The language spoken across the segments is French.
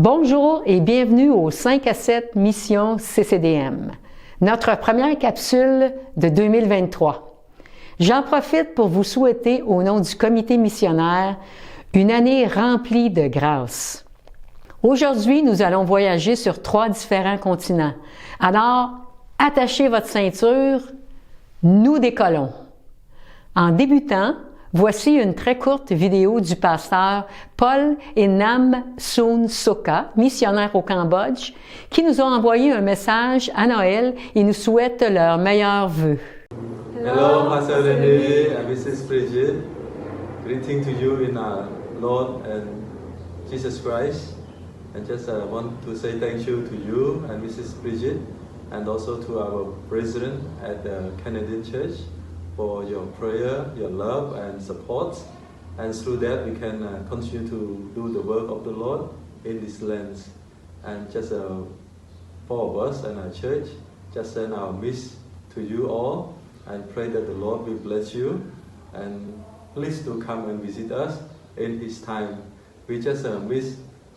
Bonjour et bienvenue au 5 à 7 Mission CCDM, notre première capsule de 2023. J'en profite pour vous souhaiter au nom du comité missionnaire une année remplie de grâce. Aujourd'hui, nous allons voyager sur 3 différents continents. Alors, attachez votre ceinture, nous décollons. En débutant, voici une très courte vidéo du pasteur Paul et Nam Soon Soka, missionnaires au Cambodge, qui nous ont envoyé un message à Noël et nous souhaitent leurs meilleurs vœux. Hello, Pastor Randy and Mrs. Bridget. Greeting to you in our Lord and Jesus Christ. And just want to say thank you to you and Mrs. Bridget, and also to our president at the Canadian Church for your prayer, your love and support. And through that we can continue to do the work of the Lord in this land. And just four of us and our church, just send our wish to you all and pray that the Lord will bless you. And please do come and visit us in His time. We just wish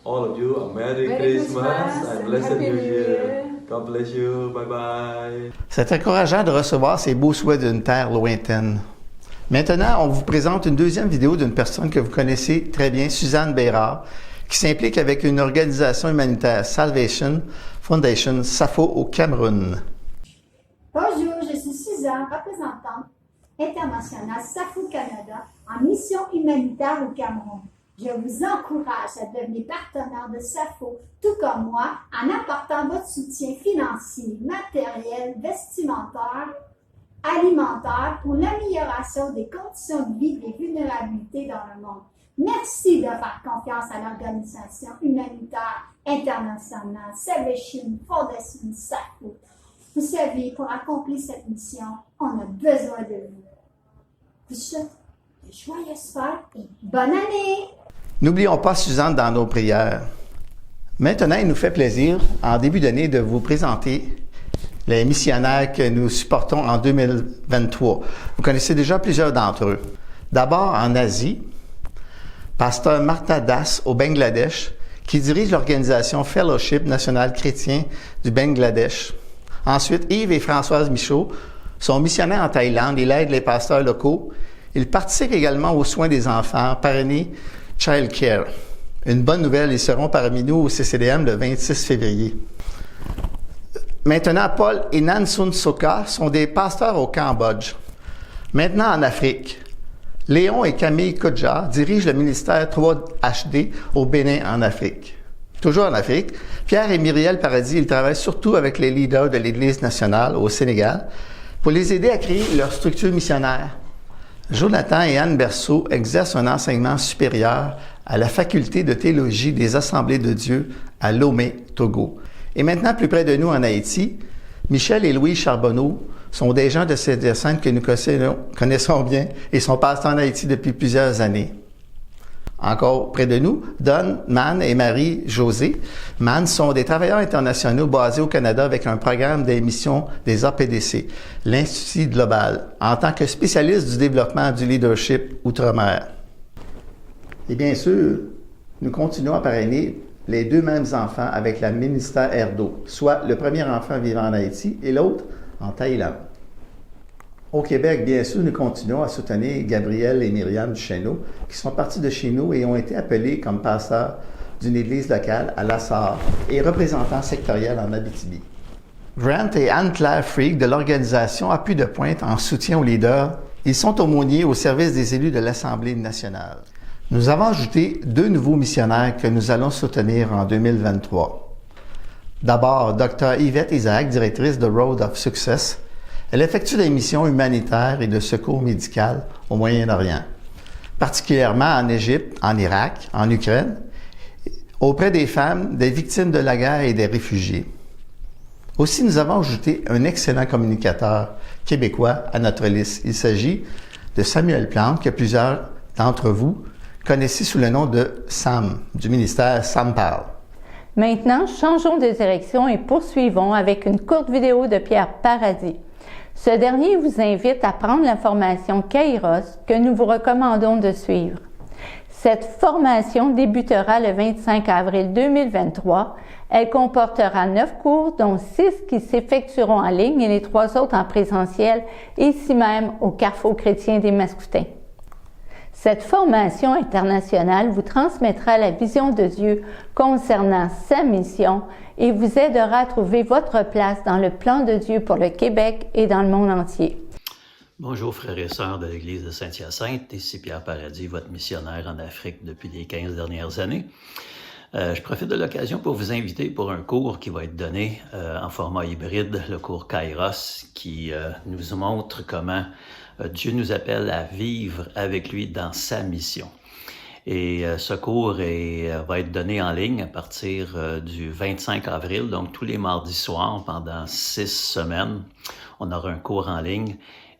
all of you a Merry Christmas and Blessed New Year. God bless you. Bye bye. C'est encourageant de recevoir ces beaux souhaits d'une terre lointaine. Maintenant, on vous présente une deuxième vidéo d'une personne que vous connaissez très bien, Suzanne Bérard, qui s'implique avec une organisation humanitaire, Salvation Foundation Safo au Cameroun. Bonjour, je suis Suzanne, représentante internationale Safo Canada en mission humanitaire au Cameroun. Je vous encourage à devenir partenaire de Safo, tout comme moi, en apportant votre soutien financier, matériel, vestimentaire, alimentaire pour l'amélioration des conditions de vie des vulnérabilités dans le monde. Merci de faire confiance à l'organisation humanitaire internationale Salvation Foundation Safo. Vous savez, pour accomplir cette mission, on a besoin de vous. Je vous souhaite de joyeuses fêtes et bonne année! N'oublions pas Suzanne dans nos prières. Maintenant, il nous fait plaisir, en début d'année, de vous présenter les missionnaires que nous supportons en 2023. Vous connaissez déjà plusieurs d'entre eux. D'abord, en Asie, pasteur Martha Das au Bangladesh, qui dirige l'organisation Fellowship national chrétien du Bangladesh. Ensuite, Yves et Françoise Michaud sont missionnaires en Thaïlande. Ils aident les pasteurs locaux. Ils participent également aux soins des enfants, parrainés Child Care. Une bonne nouvelle, ils seront parmi nous au CCDM le 26 février. Maintenant, Paul et Nam Soon Soka sont des pasteurs au Cambodge. Maintenant, en Afrique, Léon et Camille Kodja dirigent le ministère 3HD au Bénin en Afrique. Toujours en Afrique, Pierre et Myriel Paradis, ils travaillent surtout avec les leaders de l'Église nationale au Sénégal pour les aider à créer leur structure missionnaire. Jonathan et Anne Berceau exercent un enseignement supérieur à la faculté de théologie des Assemblées de Dieu à Lomé, Togo. Et maintenant, plus près de nous en Haïti, Michel et Louis Charbonneau sont des gens de cette scène que nous connaissons bien et sont pasteurs en Haïti depuis plusieurs années. Encore près de nous, Don Mann et Marie-Josée Mann sont des travailleurs internationaux basés au Canada avec un programme d'émission des APDC, l'Institut Global, en tant que spécialiste du développement du leadership outre-mer. Et bien sûr, nous continuons à parrainer les deux mêmes enfants avec la ministère Erdo, soit le premier enfant vivant en Haïti et l'autre en Thaïlande. Au Québec, bien sûr, nous continuons à soutenir Gabriel et Myriam Duchesneau, qui sont partis de chez nous et ont été appelés comme pasteurs d'une église locale à Lassar et représentants sectoriels en Abitibi. Grant et Anne-Claire Freak de l'organisation Appui de Pointe en soutien aux leaders, ils sont aumôniers au service des élus de l'Assemblée nationale. Nous avons ajouté 2 nouveaux missionnaires que nous allons soutenir en 2023. D'abord, Dr. Yvette Isaac, directrice de Road of Success. Elle effectue des missions humanitaires et de secours médical au Moyen-Orient, particulièrement en Égypte, en Irak, en Ukraine, auprès des femmes, des victimes de la guerre et des réfugiés. Aussi, nous avons ajouté un excellent communicateur québécois à notre liste. Il s'agit de Samuel Plante, que plusieurs d'entre vous connaissez sous le nom de Sam, du ministère Sam Parle. Maintenant, changeons de direction et poursuivons avec une courte vidéo de Pierre Paradis. Ce dernier vous invite à prendre la formation Kairos que nous vous recommandons de suivre. Cette formation débutera le 25 avril 2023. Elle comportera 9 cours, dont 6 qui s'effectueront en ligne et les 3 autres en présentiel, ici même au Carrefour chrétien des Mascoutins. Cette formation internationale vous transmettra la vision de Dieu concernant sa mission et vous aidera à trouver votre place dans le plan de Dieu pour le Québec et dans le monde entier. Bonjour frères et sœurs de l'Église de Saint-Hyacinthe, ici Pierre Paradis, votre missionnaire en Afrique depuis les 15 dernières années. Je profite de l'occasion pour vous inviter pour un cours qui va être donné en format hybride, le cours Kairos, qui nous montre comment Dieu nous appelle à vivre avec lui dans sa mission. Et ce cours va être donné en ligne à partir du 25 avril, donc tous les mardis soirs pendant 6 semaines. On aura un cours en ligne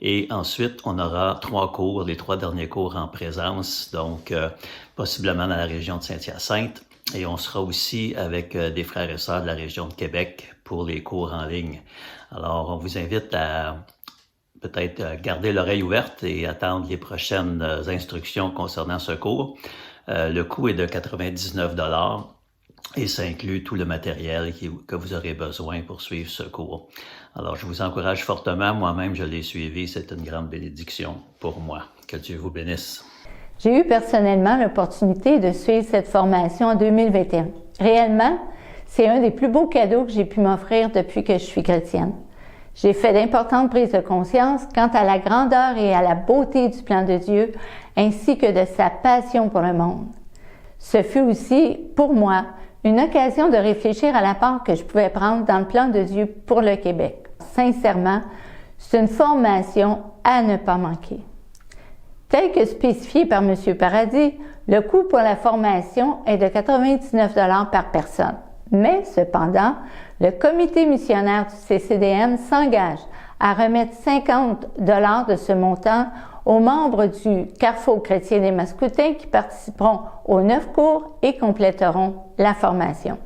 et ensuite on aura 3 cours, les 3 derniers cours en présence, donc possiblement dans la région de Saint-Hyacinthe. Et on sera aussi avec des frères et sœurs de la région de Québec pour les cours en ligne. Alors on vous invite à peut-être garder l'oreille ouverte et attendre les prochaines instructions concernant ce cours. Le coût est de 99 $ et ça inclut tout le matériel que vous aurez besoin pour suivre ce cours. Alors, je vous encourage fortement. Moi-même, je l'ai suivi. C'est une grande bénédiction pour moi. Que Dieu vous bénisse. J'ai eu personnellement l'opportunité de suivre cette formation en 2021. Réellement, c'est un des plus beaux cadeaux que j'ai pu m'offrir depuis que je suis chrétienne. J'ai fait d'importantes prises de conscience quant à la grandeur et à la beauté du plan de Dieu, ainsi que de sa passion pour le monde. Ce fut aussi, pour moi, une occasion de réfléchir à la part que je pouvais prendre dans le plan de Dieu pour le Québec. Sincèrement, c'est une formation à ne pas manquer. Tel que spécifié par M. Paradis, le coût pour la formation est de 99 $ par personne. Mais cependant, le comité missionnaire du CCDM s'engage à remettre 50 $ de ce montant aux membres du Carrefour chrétien des Mascoutins qui participeront aux 9 cours et compléteront la formation.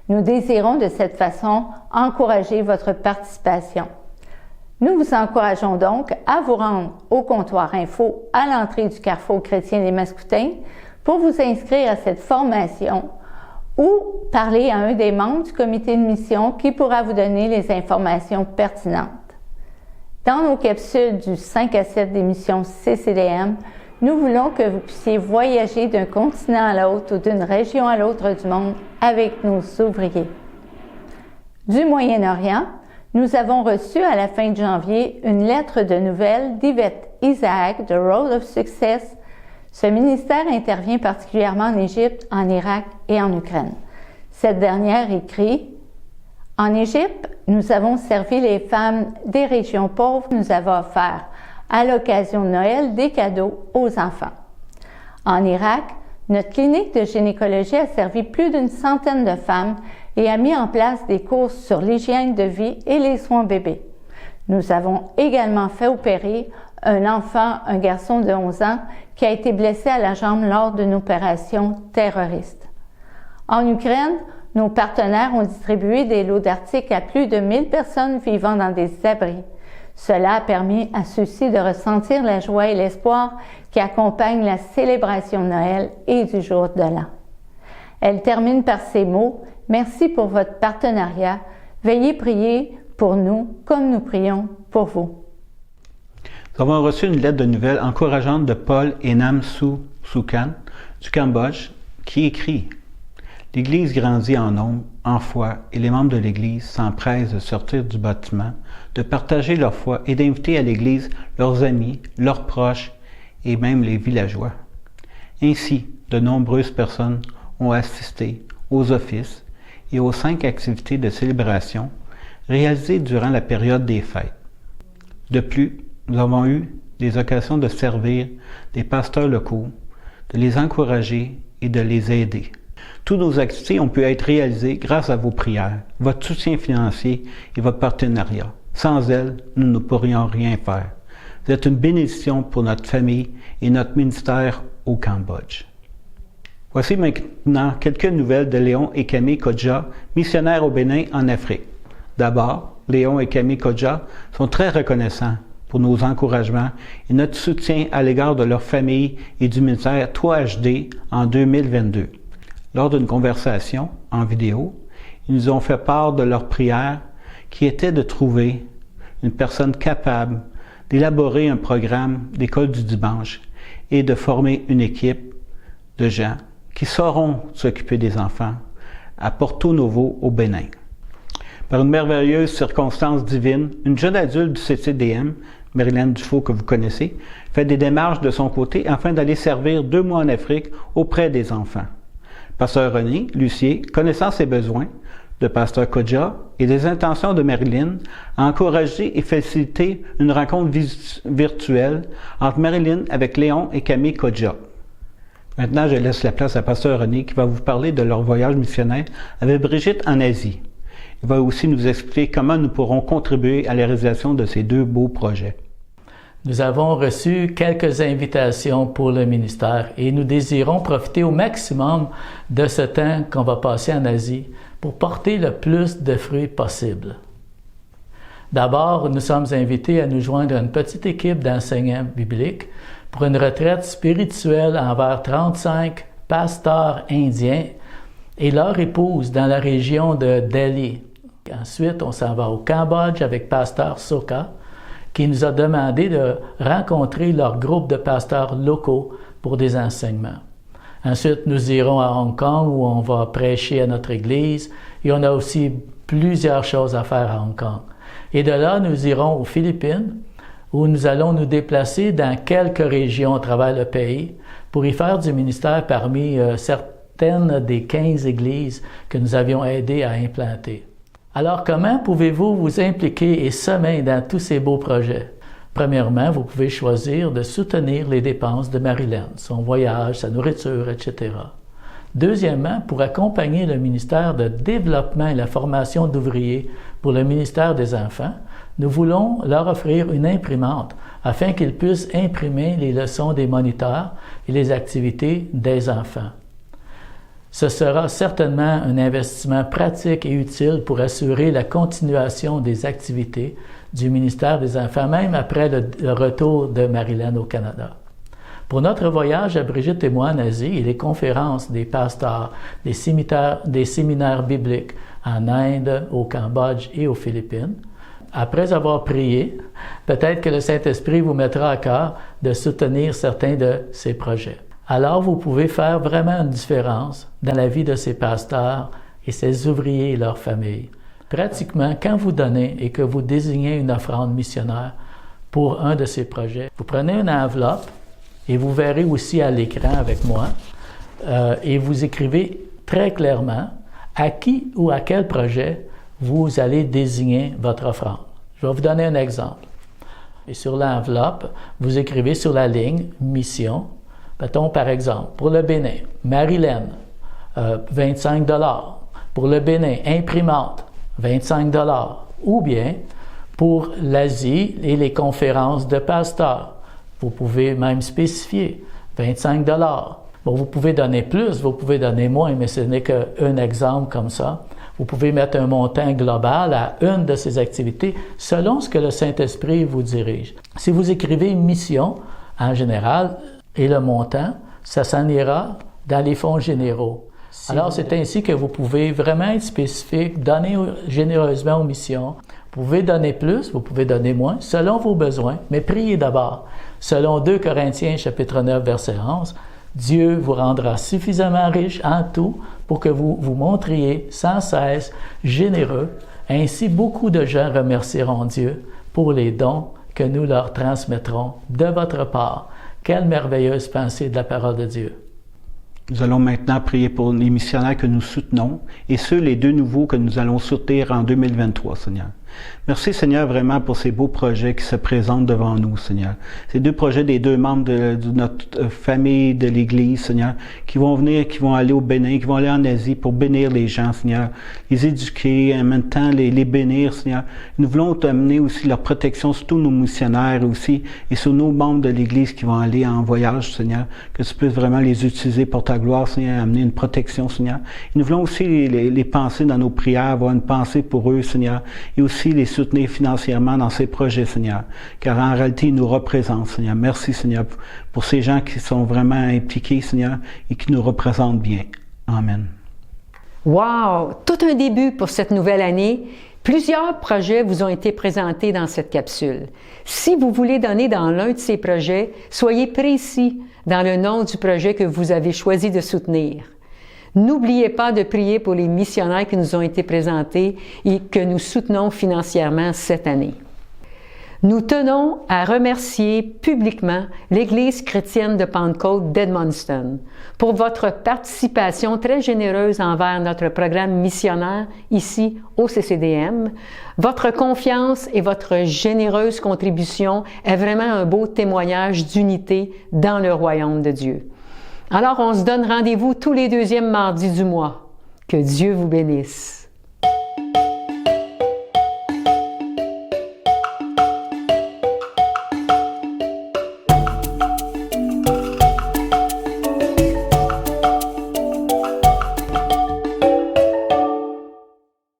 Nous désirons de cette façon encourager votre participation. Nous vous encourageons donc à vous rendre au comptoir info à l'entrée du Carrefour chrétien des Mascoutins pour vous inscrire à cette formation ou parler à un des membres du comité de mission qui pourra vous donner les informations pertinentes. Dans nos capsules du 5 à 7 des missions CCDM, nous voulons que vous puissiez voyager d'un continent à l'autre ou d'une région à l'autre du monde avec nos ouvriers. Du Moyen-Orient, nous avons reçu à la fin de janvier une lettre de nouvelles d'Yvette Isaac de Road of Success. Ce ministère intervient particulièrement en Égypte, en Irak et en Ukraine. Cette dernière écrit « En Égypte, nous avons servi les femmes des régions pauvres. Nous avons offert, à l'occasion de Noël, des cadeaux aux enfants. En Irak, notre clinique de gynécologie a servi plus d'une centaine de femmes et a mis en place des cours sur l'hygiène de vie et les soins bébés. Nous avons également fait opérer un enfant, un garçon de 11 ans, qui a été blessé à la jambe lors d'une opération terroriste. En Ukraine, nos partenaires ont distribué des lots d'articles à plus de 1000 personnes vivant dans des abris. Cela a permis à ceux-ci de ressentir la joie et l'espoir qui accompagnent la célébration de Noël et du jour de l'an. Elle termine par ces mots « Merci pour votre partenariat. Veuillez prier pour nous comme nous prions pour vous. » Nous avons reçu une lettre de nouvelles encourageante de Paul Enam Sukan du Cambodge qui écrit « L'Église grandit en nombre, en foi, et les membres de l'Église s'empressent de sortir du bâtiment, de partager leur foi et d'inviter à l'Église leurs amis, leurs proches et même les villageois. Ainsi, de nombreuses personnes ont assisté aux offices et aux 5 activités de célébration réalisées durant la période des fêtes. De plus, nous avons eu des occasions de servir des pasteurs locaux, de les encourager et de les aider. Toutes nos activités ont pu être réalisées grâce à vos prières, votre soutien financier et votre partenariat. Sans elles, nous ne pourrions rien faire. Vous êtes une bénédiction pour notre famille et notre ministère au Cambodge. Voici maintenant quelques nouvelles de Léon et Camille Kodja, missionnaires au Bénin en Afrique. D'abord, Léon et Camille Kodja sont très reconnaissants pour nos encouragements et notre soutien à l'égard de leur famille et du ministère 3HD en 2022. Lors d'une conversation en vidéo, ils nous ont fait part de leur prière qui était de trouver une personne capable d'élaborer un programme d'école du dimanche et de former une équipe de gens qui sauront s'occuper des enfants à Porto Novo au Bénin. Par une merveilleuse circonstance divine, une jeune adulte du CCDM, Marilyn Dufault que vous connaissez, fait des démarches de son côté afin d'aller servir 2 mois en Afrique auprès des enfants. Pasteur René Lucier, connaissant ses besoins, de Pasteur Kodja et des intentions de Marilyn, a encouragé et facilité une rencontre virtuelle entre Marilyn avec Léon et Camille Kodja. Maintenant, je laisse la place à Pasteur René qui va vous parler de leur voyage missionnaire avec Brigitte en Asie. Il va aussi nous expliquer comment nous pourrons contribuer à la réalisation de ces 2 beaux projets. Nous avons reçu quelques invitations pour le ministère et nous désirons profiter au maximum de ce temps qu'on va passer en Asie pour porter le plus de fruits possible. D'abord, nous sommes invités à nous joindre à une petite équipe d'enseignants bibliques pour une retraite spirituelle envers 35 pasteurs indiens et leur épouse dans la région de Delhi. Ensuite, on s'en va au Cambodge avec Pasteur Soka, qui nous a demandé de rencontrer leur groupe de pasteurs locaux pour des enseignements. Ensuite, nous irons à Hong Kong où on va prêcher à notre église et on a aussi plusieurs choses à faire à Hong Kong. Et de là, nous irons aux Philippines où nous allons nous déplacer dans quelques régions à travers le pays pour y faire du ministère parmi certaines des 15 églises que nous avions aidé à implanter. Alors, comment pouvez-vous vous impliquer et semer dans tous ces beaux projets? Premièrement, vous pouvez choisir de soutenir les dépenses de Marilyn, son voyage, sa nourriture, etc. Deuxièmement, pour accompagner le ministère de développement et la formation d'ouvriers pour le ministère des enfants, nous voulons leur offrir une imprimante afin qu'ils puissent imprimer les leçons des moniteurs et les activités des enfants. Ce sera certainement un investissement pratique et utile pour assurer la continuation des activités du ministère des Enfants, même après le retour de Marilyn au Canada. Pour notre voyage à Brigitte et moi en Asie et les conférences des pasteurs, des séminaires bibliques en Inde, au Cambodge et aux Philippines, après avoir prié, peut-être que le Saint-Esprit vous mettra à cœur de soutenir certains de ces projets. Alors, vous pouvez faire vraiment une différence dans la vie de ces pasteurs et ces ouvriers et leurs familles. Pratiquement, quand vous donnez et que vous désignez une offrande missionnaire pour un de ces projets, vous prenez une enveloppe et vous verrez aussi à l'écran avec moi et vous écrivez très clairement à qui ou à quel projet vous allez désigner votre offrande. Je vais vous donner un exemple. Et sur l'enveloppe, vous écrivez sur la ligne « Mission ». Mettons par exemple, pour le Bénin, Marilyn, 25 $. Pour le Bénin, imprimante, 25 $. Ou bien, pour l'Asie et les conférences de pasteurs, vous pouvez même spécifier 25 $. Bon, vous pouvez donner plus, vous pouvez donner moins, mais ce n'est qu'un exemple comme ça. Vous pouvez mettre un montant global à une de ces activités selon ce que le Saint-Esprit vous dirige. Si vous écrivez « mission », en général, et le montant, ça s'en ira dans les fonds généraux. Alors, c'est ainsi que vous pouvez vraiment être spécifique, donner généreusement aux missions. Vous pouvez donner plus, vous pouvez donner moins, selon vos besoins, mais priez d'abord. Selon 2 Corinthiens, chapitre 9, verset 11, Dieu vous rendra suffisamment riche en tout pour que vous vous montriez sans cesse généreux. Ainsi, beaucoup de gens remercieront Dieu pour les dons que nous leur transmettrons de votre part. Quelle merveilleuse pensée de la parole de Dieu. Nous allons maintenant prier pour les missionnaires que nous soutenons et ceux, les 2 nouveaux que nous allons soutenir en 2023, Seigneur. Merci, Seigneur, vraiment pour ces beaux projets qui se présentent devant nous, Seigneur. Ces 2 projets des 2 membres de notre famille de l'Église, Seigneur, qui vont venir, qui vont aller au Bénin, qui vont aller en Asie pour bénir les gens, Seigneur, les éduquer, en même temps les bénir, Seigneur. Nous voulons t'amener aussi leur protection sur tous nos missionnaires aussi et sur nos membres de l'Église qui vont aller en voyage, Seigneur, que tu puisses vraiment les utiliser pour ta gloire, Seigneur, amener une protection, Seigneur. Et nous voulons aussi les penser dans nos prières, avoir une pensée pour eux, Seigneur, et aussi aussi les soutenir financièrement dans ces projets, Seigneur, car en réalité, ils nous représentent, Seigneur. Merci, Seigneur, pour ces gens qui sont vraiment impliqués, Seigneur, et qui nous représentent bien. Amen. Wow! Tout un début pour cette nouvelle année. Plusieurs projets vous ont été présentés dans cette capsule. Si vous voulez donner dans l'un de ces projets, soyez précis dans le nom du projet que vous avez choisi de soutenir. N'oubliez pas de prier pour les missionnaires qui nous ont été présentés et que nous soutenons financièrement cette année. Nous tenons à remercier publiquement l'Église chrétienne de Pentecôte d'Edmundston pour votre participation très généreuse envers notre programme missionnaire ici au CCDM. Votre confiance et votre généreuse contribution est vraiment un beau témoignage d'unité dans le royaume de Dieu. Alors, on se donne rendez-vous tous les deuxièmes mardis du mois. Que Dieu vous bénisse.